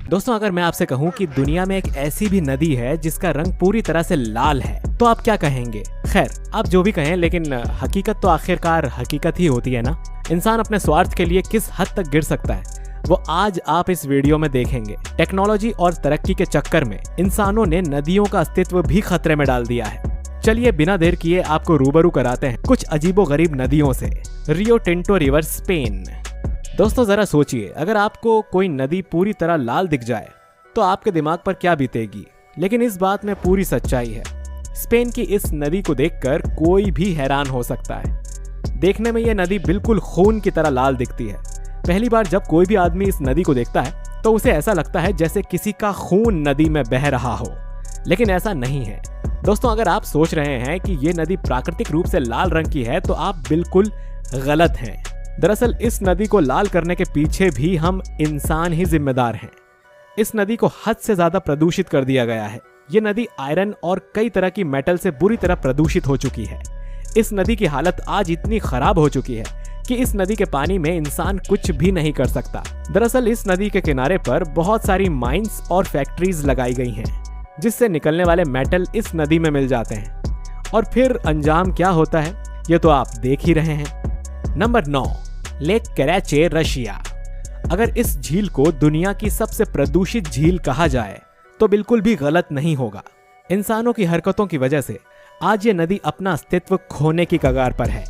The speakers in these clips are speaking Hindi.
दोस्तों अगर मैं आपसे कहूँ कि दुनिया में एक ऐसी भी नदी है जिसका रंग पूरी तरह से लाल है, तो आप क्या कहेंगे? खैर आप जो भी कहें, लेकिन हकीकत तो आखिरकार हकीकत ही होती है ना। इंसान अपने स्वार्थ के लिए किस हद तक गिर सकता है वो आज आप इस वीडियो में देखेंगे। टेक्नोलॉजी और तरक्की के चक्कर में इंसानों ने नदियों का अस्तित्व भी खतरे में डाल दिया है। चलिए बिना देर किए आपको रूबरू कराते हैं कुछ अजीबोगरीब नदियों से। Rio Tinto river, Spain. दोस्तों जरा सोचिए, अगर आपको कोई नदी पूरी तरह लाल दिख जाए तो आपके दिमाग पर क्या बीतेगी। लेकिन इस बात में पूरी सच्चाई है। स्पेन की इस नदी को देखकर कोई भी हैरान हो सकता है। देखने में यह नदी बिल्कुल खून की तरह लाल दिखती है। पहली बार जब कोई भी आदमी इस नदी को देखता है तो उसे ऐसा लगता है जैसे किसी का खून नदी में बह रहा हो, लेकिन ऐसा नहीं है। दोस्तों अगर आप सोच रहे हैं कि ये नदी प्राकृतिक रूप से लाल रंग की है तो आप बिल्कुल गलत हैं। दरअसल इस नदी को लाल करने के पीछे भी हम इंसान ही जिम्मेदार हैं। इस नदी को हद से ज्यादा प्रदूषित कर दिया गया है। ये नदी आयरन और कई तरह की मेटल से बुरी तरह प्रदूषित हो चुकी है। इस नदी की हालत आज इतनी खराब हो चुकी है कि इस नदी के पानी में इंसान कुछ भी नहीं कर सकता। दरअसल इस नदी के किनारे पर बहुत सारी माइंस और फैक्ट्रीज लगाई गई हैं, जिससे निकलने वाले मेटल इस नदी में मिल जाते हैं। और फिर अंजाम क्या होता है ये तो आप देख ही रहे हैं। Number 9, lake Karachay, Russia. अगर इस झील को दुनिया की सबसे प्रदूषित झील कहा जाए तो बिल्कुल भी गलत नहीं होगा। इंसानों की हरकतों की वजह से आज ये नदी अपना अस्तित्व खोने की कगार पर है।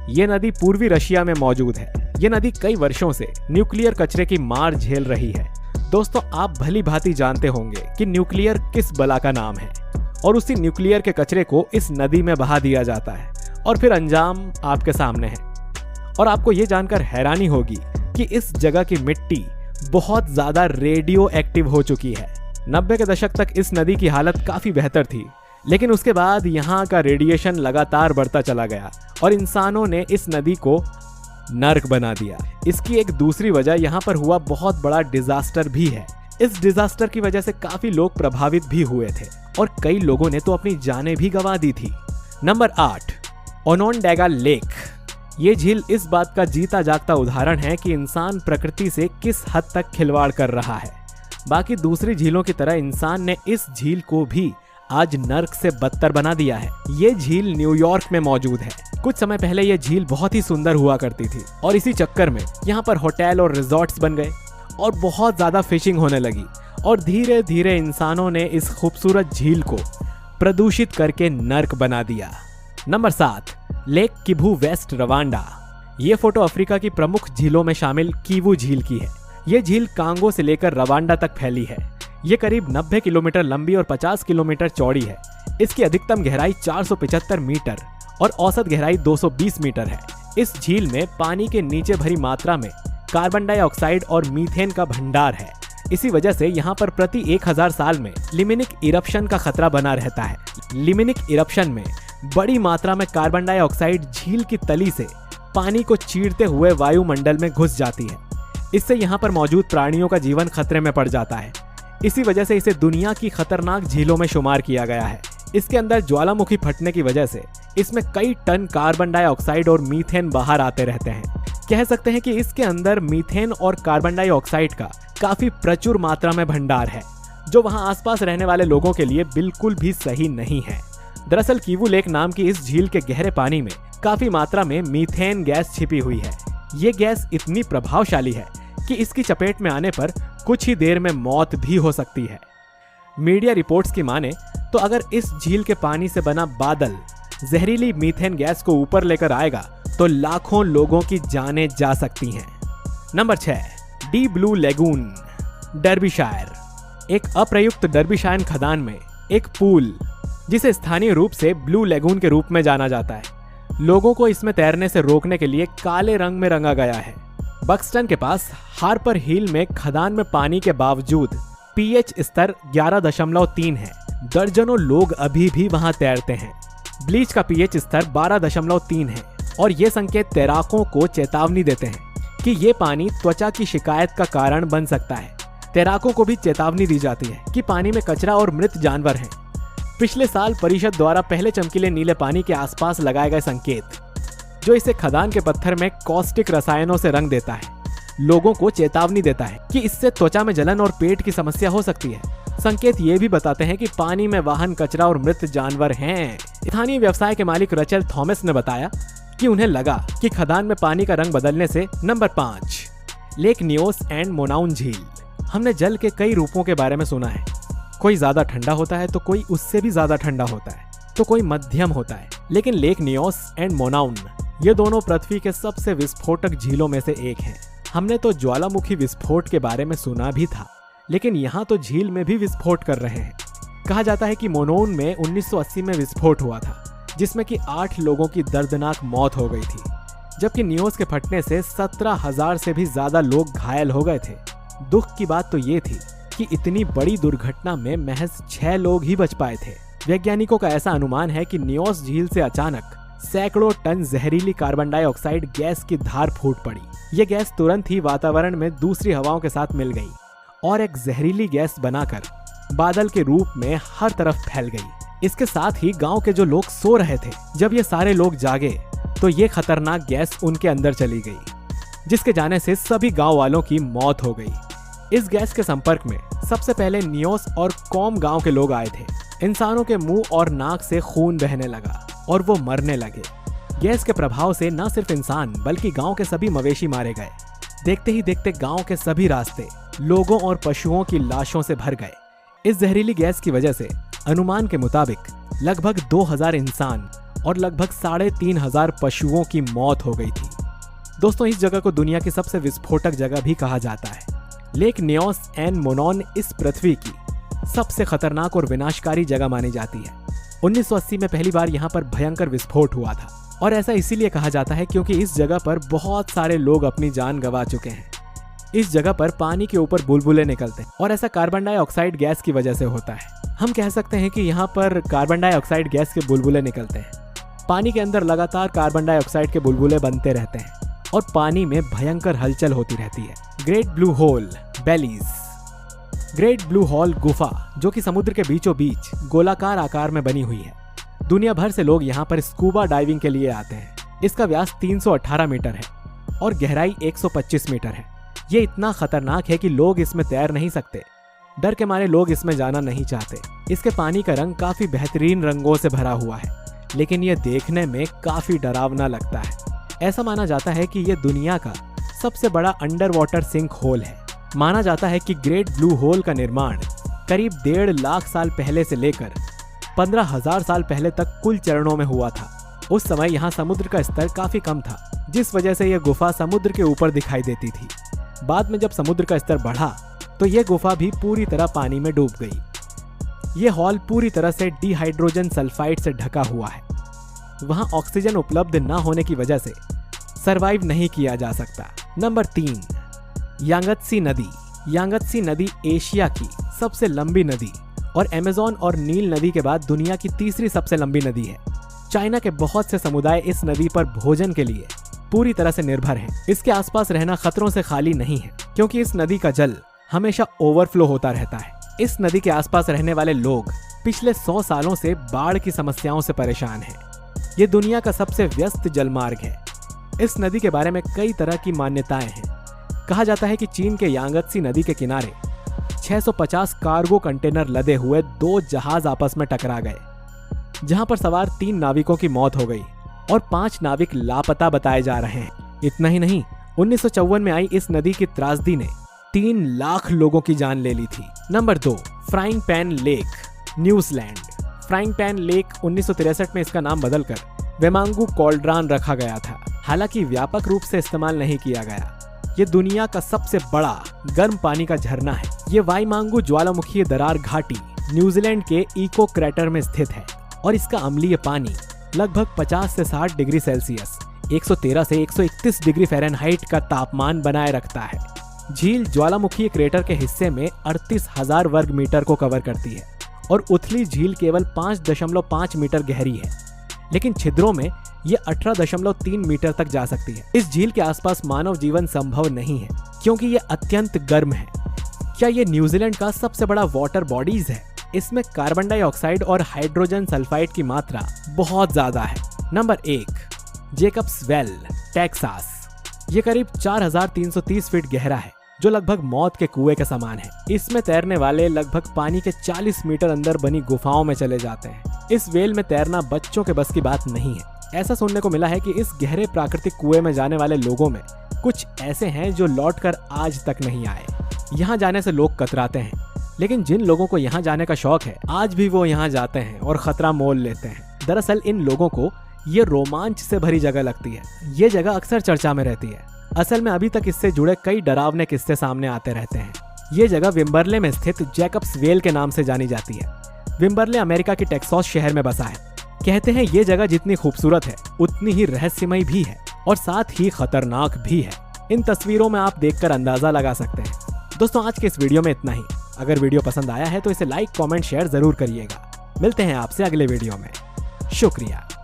ये नदी पूर्वी रशिया में मौजूद है। ये नदी कई वर्षों से न्यूक्लियर कचरे की मार झेल रही है। दोस्तों आप भली भांति जानते होंगे कि न्यूक्लियर किस बला का नाम है, और उसी न्यूक्लियर के कचरे को इस नदी में बहा दिया जाता है और फिर अंजाम आपके सामने है। और आपको ये जानकर हैरानी होगी कि इस जगह की मिट्टी बहुत ज्यादा रेडियो एक्टिव हो चुकी है। 90 के दशक तक इस नदी की हालत काफी बेहतर थी, लेकिन उसके बाद यहाँ का रेडिएशन लगातार बढ़ता चला गया और इंसानों ने इस नदी को नर्क बना दिया। इसकी एक दूसरी वजह यहाँ पर हुआ बहुत बड़ा डिजास्टर भी है। इस डिजास्टर की वजह से काफी लोग प्रभावित भी हुए थे और कई लोगों ने तो अपनी जानें भी गंवा दी थी। Number 8, Onondaga lake. ये झील इस बात का जीता जागता उदाहरण है कि इंसान प्रकृति से किस हद तक खिलवाड़ कर रहा है। बाकी दूसरी झीलों की तरह इंसान ने इस झील को भी आज नर्क से बदतर बना दिया है। ये झील न्यूयॉर्क में मौजूद है। कुछ समय पहले ये झील बहुत ही सुंदर हुआ करती थी और इसी चक्कर में यहाँ पर होटल और रिजॉर्ट्स बन गए और बहुत ज्यादा फिशिंग होने लगी और धीरे धीरे इंसानों ने इस खूबसूरत झील को प्रदूषित करके नर्क बना दिया। Number 7, lake Kivu, west Rwanda. ये फोटो अफ्रीका की प्रमुख झीलों में शामिल किवू झील की है। ये झील कांगो से लेकर रवांडा तक फैली है। ये करीब 90 किलोमीटर लंबी और 50 किलोमीटर चौड़ी है। इसकी अधिकतम गहराई 475 मीटर और औसत गहराई 220 मीटर है। इस झील में पानी के नीचे भरी मात्रा में कार्बन डाइऑक्साइड और मीथेन का भंडार है। इसी वजह से यहाँ पर प्रति 1000 साल में लिमिनिक इरप्शन का खतरा बना रहता है। लिमिनिक इरप्शन में बड़ी मात्रा में कार्बन डाइऑक्साइड झील की तली से पानी को चीरते हुए वायुमंडल में घुस जाती है। इससे यहाँ पर मौजूद प्राणियों का जीवन खतरे में पड़ जाता है। इसी वजह से इसे दुनिया की खतरनाक झीलों में शुमार किया गया है। इसके अंदर ज्वालामुखी फटने की वजह से इसमें कई टन कार्बन डाइऑक्साइड और मीथेन बाहर आते रहते हैं। कह सकते हैं कि इसके अंदर मीथेन और कार्बन डाइऑक्साइड का काफी प्रचुर मात्रा में भंडार है, जो वहां आसपास रहने वाले लोगों के लिए बिल्कुल भी सही नहीं है। दरअसल किवू लेक नाम की इस झील के गहरे पानी में काफी मात्रा में मीथेन गैस छिपी हुई है। ये गैस इतनी प्रभावशाली है कि इसकी चपेट में आने पर कुछ ही देर में मौत भी हो सकती है। मीडिया रिपोर्ट्स की माने तो अगर इस झील के पानी से बना बादल जहरीली मीथेन गैस को ऊपर लेकर आएगा तो लाखों लोगों की जानें जा सकती हैं। Number 6, D blue lagoon, Derbyshire. एक अप्रयुक्त डर्बीशायर खदान में एक पूल, जिसे स्थानीय रूप से ब्लू लेगून के रूप में जाना जाता है, लोगों को इसमें तैरने से रोकने के लिए काले रंग में रंगा गया है। बक्सटन के पास हार्पर हिल में खदान में पानी के बावजूद पीएच स्तर 11.3 है। दर्जनों लोग अभी भी वहां तैरते हैं। ब्लीच का पीएच स्तर 12.3 है और ये संकेत तैराकों को चेतावनी देते हैं कि ये पानी त्वचा की शिकायत का कारण बन सकता है। तैराकों को भी चेतावनी दी जाती है कि पानी में कचरा और मृत जानवर हैं। पिछले साल परिषद द्वारा पहले चमकीले नीले पानी के आसपास लगाए गए संकेत, जो इसे खदान के पत्थर में कॉस्टिक रसायनों से रंग देता है, लोगों को चेतावनी देता है कि इससे त्वचा में जलन और पेट की समस्या हो सकती है। संकेत ये भी बताते हैं कि पानी में वाहन, कचरा और मृत जानवर हैं। स्थानीय व्यवसाय के मालिक रचल थॉमस ने बताया कि उन्हें लगा कि खदान में पानी का रंग बदलने से। नंबर 5, लेक न्योस एंड मोनाउन झील। हमने जल के कई रूपों के बारे में सुना है। कोई ज्यादा ठंडा होता है तो कोई उससे भी ज्यादा ठंडा होता है तो कोई मध्यम होता है। लेकिन लेक न्योस एंड मोनाउन ये दोनों पृथ्वी के सबसे विस्फोटक झीलों में से एक हैं। हमने तो ज्वालामुखी विस्फोट के बारे में सुना भी था, लेकिन यहाँ तो झील में भी विस्फोट कर रहे हैं। कहा जाता है कि मोनोन में 1980 में विस्फोट हुआ था, जिसमें कि 8 लोगों की दर्दनाक मौत हो गई थी, जबकि न्योस के फटने से 17,000 से भी ज्यादा लोग घायल हो गए थे। दुख की बात तो ये थी कि इतनी बड़ी दुर्घटना में महज 6 लोग ही बच पाए थे। वैज्ञानिकों का ऐसा अनुमान है कि न्योस झील से अचानक सैकड़ों टन जहरीली कार्बन डाइऑक्साइड गैस की धार फूट पड़ी। ये गैस तुरंत ही वातावरण में दूसरी हवाओं के साथ मिल गई और एक जहरीली गैस बनाकर बादल के रूप में हर तरफ फैल गई। इसके साथ ही गांव के जो लोग सो रहे थे, जब ये सारे लोग जागे तो ये खतरनाक गैस उनके अंदर चली गई, जिसके जाने से सभी गांव वालों की मौत हो गई। इस गैस के संपर्क में सबसे पहले न्योस और कॉम गांव के लोग आए थे। इंसानों के मुंह और नाक से खून बहने लगा और वो मरने लगे। गैस के प्रभाव से न सिर्फ इंसान बल्कि गांव के सभी मवेशी मारे गए। देखते ही देखते गांव के सभी रास्ते लोगों और पशुओं की लाशों से भर गए। इस जहरीली गैस की वजह से अनुमान के मुताबिक लगभग 2000 इंसान और लगभग 3500 पशुओं की मौत हो गई थी। दोस्तों, इस जगह को दुनिया की सबसे विस्फोटक जगह भी कहा जाता है। लेक न्योस एंड मोनोन इस पृथ्वी की सबसे खतरनाक और विनाशकारी जगह मानी जाती है। 1980 में पहली बार यहाँ पर भयंकर विस्फोट हुआ था और ऐसा इसीलिए कहा जाता है क्योंकि इस जगह पर बहुत सारे लोग अपनी जान गंवा चुके हैं। इस जगह पर पानी के ऊपर बुलबुले निकलते हैं और ऐसा कार्बन डाइऑक्साइड गैस की वजह से होता है। हम कह सकते हैं कि यहाँ पर कार्बन डाइऑक्साइड गैस के बुलबुले निकलते हैं। पानी के अंदर लगातार कार्बन डाइऑक्साइड के बुलबुले बनते रहते हैं और पानी में भयंकर हलचल होती रहती है। Great blue hole Belize. Great blue hole गुफा जो कि समुद्र के बीचों बीच गोलाकार आकार में बनी हुई है। दुनिया भर से लोग यहाँ पर स्कूबा डाइविंग के लिए आते हैं। इसका व्यास 318 मीटर है और गहराई 125 मीटर है। ये इतना खतरनाक है कि लोग इसमें तैर नहीं सकते। डर के मारे लोग इसमें जाना नहीं चाहते। इसके पानी का रंग काफी बेहतरीन रंगों से भरा हुआ है, लेकिन ये देखने में काफी डरावना लगता है। ऐसा माना जाता है कि ये दुनिया का सबसे बड़ा अंडर वाटर सिंक होल है। माना जाता है कि ग्रेट ब्लू होल का निर्माण करीब 1.5 लाख साल पहले से लेकर 15,000 साल पहले तक कुल चरणों में हुआ था। उस समय यहाँ समुद्र का स्तर काफी कम था, जिस वजह से यह गुफा समुद्र के ऊपर दिखाई देती थी। बाद में जब समुद्र का स्तर बढ़ा तो यह गुफा भी पूरी तरह पानी में डूब गई। यह हॉल पूरी तरह से डिहाइड्रोजन सल्फाइड से ढका हुआ है। वहां ऑक्सीजन उपलब्ध न होने की वजह से सरवाइव नहीं किया जा सकता। नंबर 3, यांगत्सी नदी। यांगत्सी नदी एशिया की सबसे लंबी नदी और अमेज़न और नील नदी के बाद दुनिया की तीसरी सबसे लंबी नदी है। चाइना के बहुत से समुदाय इस नदी पर भोजन के लिए पूरी तरह से निर्भर हैं। इसके आसपास रहना खतरों से खाली नहीं है, क्योंकि इस नदी का जल हमेशा ओवरफ्लो होता रहता है। इस नदी के आसपास रहने वाले लोग पिछले 100 सालों से बाढ़ की समस्याओं से परेशान हैं। ये दुनिया का सबसे व्यस्त जलमार्ग है। इस नदी के बारे में कई तरह की मान्यताएं हैं। कहा जाता है कि चीन के यांगत्सी नदी के किनारे 650 कार्गो कंटेनर लदे हुए 2 जहाज आपस में टकरा गए, जहां पर सवार 3 नाविकों की मौत हो गई और 5 नाविक लापता बताए जा रहे हैं। इतना ही नहीं, 1954 में आई इस नदी की त्रासदी ने 3 लाख लोगों की जान ले ली थी। Number 2, frying pan lake, New Zealand. Frying pan lake 1963 में इसका नाम बदलकर वेमांगू कॉल्ड्रान रखा गया था। हालांकि व्यापक रूप से इस्तेमाल नहीं किया गया। ये दुनिया का सबसे बड़ा गर्म पानी का झरना है। ये वाईमांगू ज्वालामुखी दरार घाटी न्यूजीलैंड के इको क्रैटर में स्थित है और इसका अम्लीय पानी लगभग 50 से 60 डिग्री सेल्सियस 113 से 131 डिग्री फ़ारेनहाइट का तापमान बनाए रखता है। झील ज्वालामुखी क्रेटर के हिस्से में 38,000 वर्ग मीटर को कवर करती है और उथली झील केवल 5.5 मीटर गहरी है, लेकिन छिद्रों में ये 18.3 मीटर तक जा सकती है। इस झील के आसपास मानव जीवन संभव नहीं है क्योंकि ये अत्यंत गर्म है। क्या ये न्यूजीलैंड का सबसे बड़ा वाटर बॉडीज है? इसमें कार्बन डाइऑक्साइड और हाइड्रोजन सल्फाइड की मात्रा बहुत ज्यादा है। Number 1, Jacob's well, Texas. ये करीब 4330 फीट गहरा है, जो लगभग मौत के कुएं के समान है। इसमें तैरने वाले लगभग पानी के 40 मीटर अंदर बनी गुफाओं में चले जाते हैं। इस वेल में तैरना बच्चों के बस की बात नहीं है। ऐसा सुनने को मिला है कि इस गहरे प्राकृतिक कुएं में जाने वाले लोगों में कुछ ऐसे हैं जो लौटकर आज तक नहीं आए। यहाँ जाने से लोग कतराते हैं, लेकिन जिन लोगों को यहाँ जाने का शौक है आज भी वो यहाँ जाते हैं और खतरा मोल लेते हैं। दरअसल इन लोगों को ये रोमांच से भरी जगह लगती है। ये जगह अक्सर चर्चा में रहती है। असल में अभी तक इससे जुड़े कई डरावने किस्से सामने आते रहते हैं। ये जगह विम्बरले में स्थित जैकब्स वेल के नाम से जानी जाती है। विम्बरले अमेरिका के टेक्सास शहर में बसा है। कहते हैं ये जगह जितनी खूबसूरत है उतनी ही रहस्यमयी भी है और साथ ही खतरनाक भी है। इन तस्वीरों में आप देखकर अंदाजा लगा सकते हैं। दोस्तों, आज के इस वीडियो में इतना ही। अगर वीडियो पसंद आया है तो इसे लाइक, कमेंट, शेयर जरूर करिएगा। मिलते हैं आपसे अगले वीडियो में। शुक्रिया।